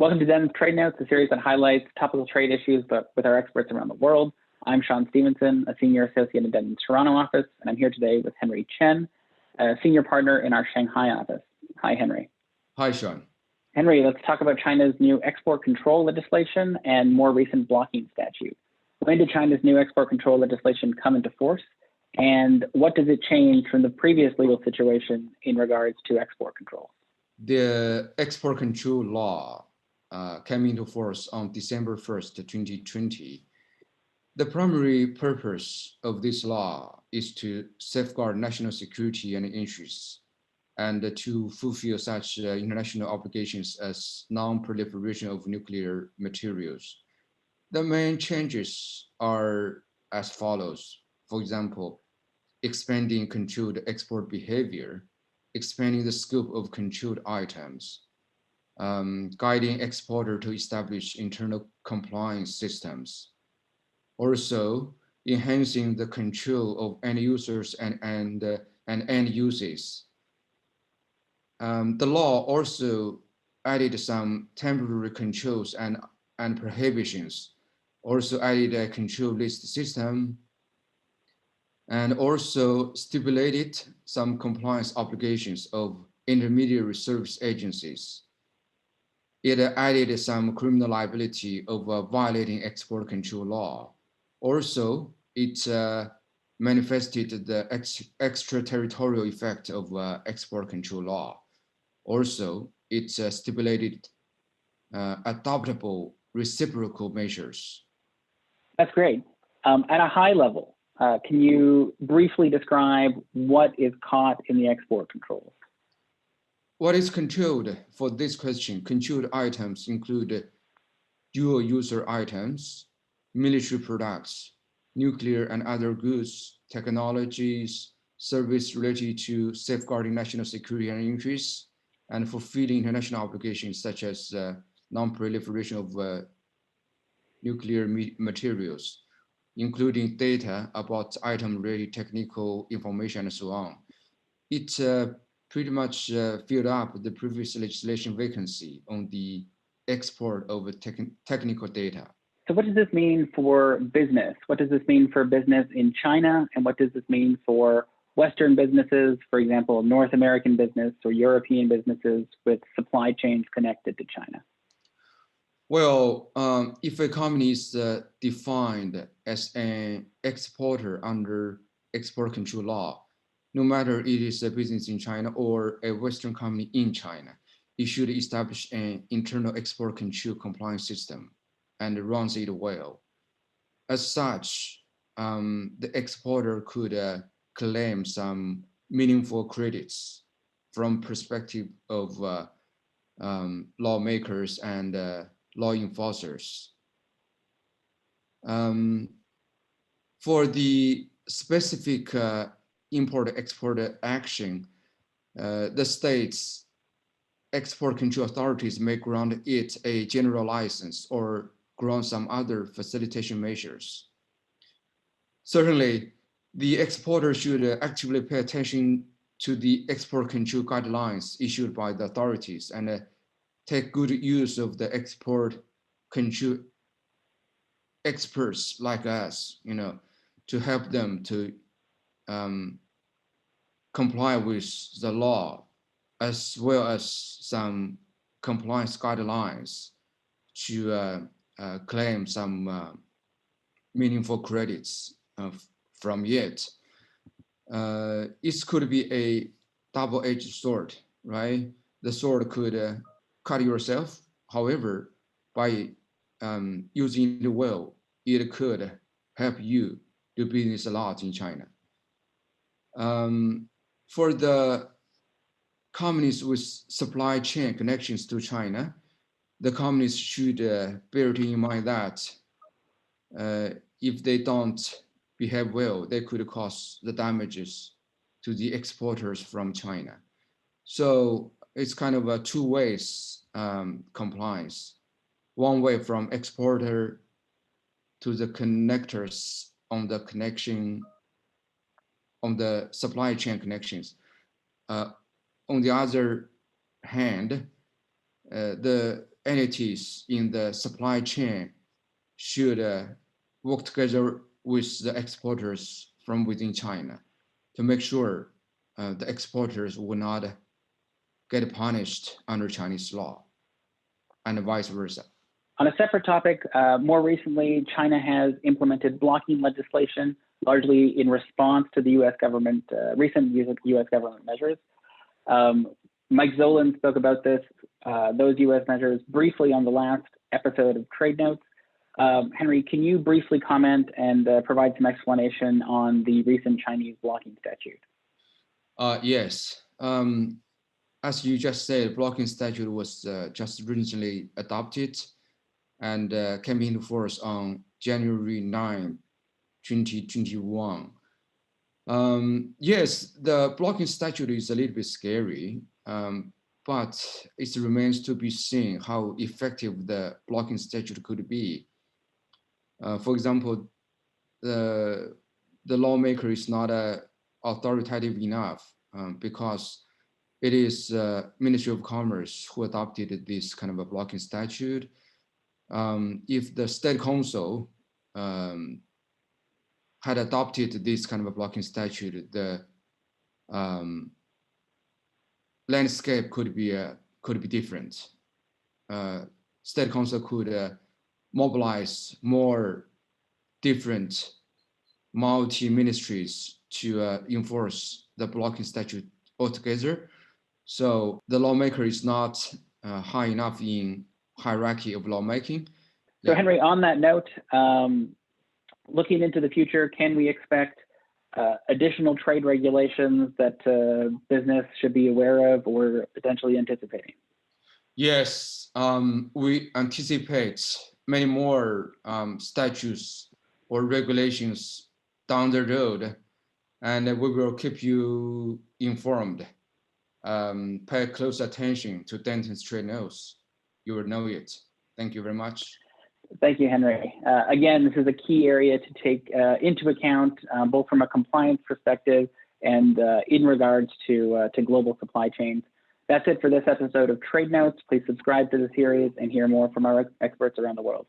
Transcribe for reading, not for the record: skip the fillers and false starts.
Welcome to Den's Trade Notes, a series that highlights topical trade issues, but with our experts around the world. I'm Stephenson, a senior associate in Den's Toronto office, and I'm here today with Henry Chen, a senior partner in our Shanghai office. Hi, Henry. Hi, Sean. Henry, let's talk about China's new export control legislation and more recent blocking statute. When did China's new export control legislation come into force? And what does it change from the previous legal situation in regards to export control? The export control law came into force on December 1st, 2020. The primary purpose of this law is to safeguard national security and interests and to fulfill such international obligations as non-proliferation of nuclear materials. The main changes are as follows. For example, expanding controlled export behavior, expanding the scope of controlled items, guiding exporter to establish internal compliance systems. Also, enhancing the control of end users and end uses. The law also added some temporary controls and prohibitions, also added a control list system, and also stipulated some compliance obligations of intermediary service agencies. It added some criminal liability of violating export control law. Also, it manifested the extraterritorial effect of export control law. Also, it stipulated adoptable reciprocal measures. That's great. At a high level, can you briefly describe what is caught in the export controls? What is controlled for this question? Controlled items include dual user items, military products, nuclear and other goods, technologies, service related to safeguarding national security and interests, and fulfilling international obligations such as non-proliferation of nuclear materials, including data about item-related technical information and so on. It pretty much filled up the previous legislation vacancy on the export of technical data. So what does this mean for business? What does this mean for business in China? And what does this mean for Western businesses, for example, North American business or European businesses with supply chains connected to China? Well, if a company is defined as an exporter under export control law, no matter it is a business in China or a Western company in China, it should establish an internal export control compliance system and runs it well. As such, the exporter could claim some meaningful credits from perspective of lawmakers and law enforcers. For the specific import-export action, the state's export control authorities may grant it a general license or grant some other facilitation measures. Certainly, the exporter should actively pay attention to the export control guidelines issued by the authorities and take good use of the export control experts like us, to help them to comply with the law, as well as some compliance guidelines to claim some meaningful credits from it. It could be a double-edged sword, right? The sword could cut yourself. However, by using it well, it could help you do business a lot in China. For the companies with supply chain connections to China, the companies should bear in mind that if they don't behave well, they could cause the damages to the exporters from China. So it's kind of a two ways compliance. One way from exporter to the connectors on the connection, on the supply chain connections. On the other hand, the entities in the supply chain should work together with the exporters from within China to make sure the exporters will not get punished under Chinese law and vice versa. On a separate topic, more recently, China has implemented blocking legislation, largely in response to the U.S. government, recent U.S. government measures. Mike Zolan spoke about those U.S. measures briefly on the last episode of Trade Notes. Henry, can you briefly comment and provide some explanation on the recent Chinese blocking statute? Yes. As you just said, blocking statute was just recently adopted and came into force on January 9, 2021. Yes, the blocking statute is a little bit scary, but it remains to be seen how effective the blocking statute could be. For example, the lawmaker is not authoritative enough because it is Ministry of Commerce who adopted this kind of a blocking statute. If the State Council had adopted this kind of a blocking statute, the landscape could be different. State Council could mobilize more different multi-ministries to enforce the blocking statute altogether. So the lawmaker is not high enough in hierarchy of lawmaking. So Henry, on that note, looking into the future, can we expect additional trade regulations that business should be aware of or potentially anticipating? Yes, we anticipate many more statutes or regulations down the road, and we will keep you informed. Pay close attention to Denton's Trade Notes. You will know it. Thank you very much. Thank you, Henry. Again, this is a key area to take into account, both from a compliance perspective and in regards to global supply chains. That's it for this episode of Trade Notes. Please subscribe to the series and hear more from our experts around the world.